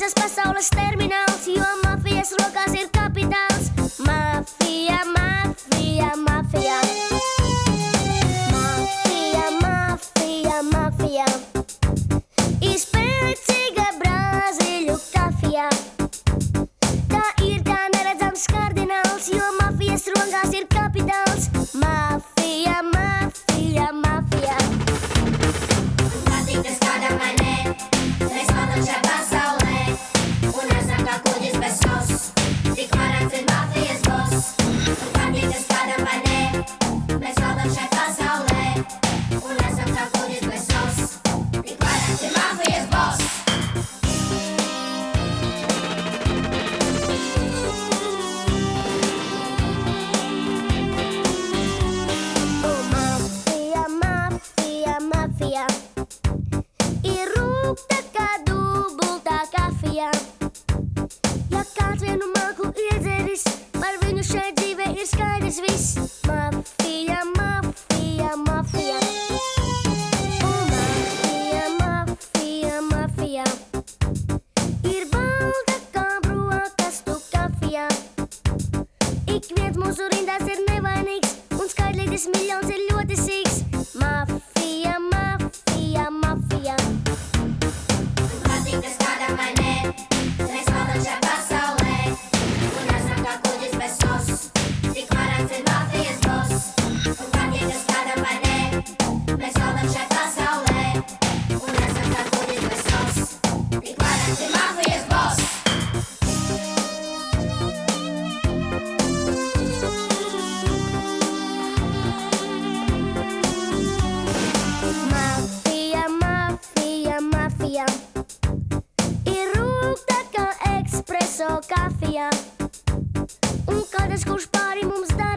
visas pasaules termināls, jo mafijas rokās ir kapitāls. Mafija, mafija, mafija. Mafija, mafija, mafija. Izpēcīga Brazīļu kafija. Tā ir kā neredzams kardināls, jo mafijas rokās ir kapitāls. Mafija, mafija, mafija. Patīk tas kādam vai nē, mēs valdam šai pasaulē, un esam kā kuģis bez sos, tik varants ir mafijas boss. Patīk tas kādam vai nē, mēs valdam šai pasaulē, un esam kā kuģis bez sos, tik varants ir mafijas boss. Mafija, mafija, mafija. Ir rūgta kā dubultā kafija. Ja kāds vienu malku iedzeris, par viņu šai dzīvē ir skaidrs viss. Mafija, mafija, mafija. Mafija, mafija, mafija. Ir balta kā brokastu kafija. Ik viens mūsu rindās ir nevainīgs, un skaidrītis miljons ir ļoti sīks. Mafija, mafija, mafija. Patīk tas kādam vai nē, mēs valdam šai pasaulē, un esam kā kuģis bez sos, tik varants ir mafijas boss. Patīk tas kādam vai nē, mēs valdam šai pasaulē, un esam kā kuģis bez sos, tik varants ir mafijas boss. Mafija, mafija, mafija. Ir rūgta kā ekspreso kafija. Un kādreiz kurš pāri mums dara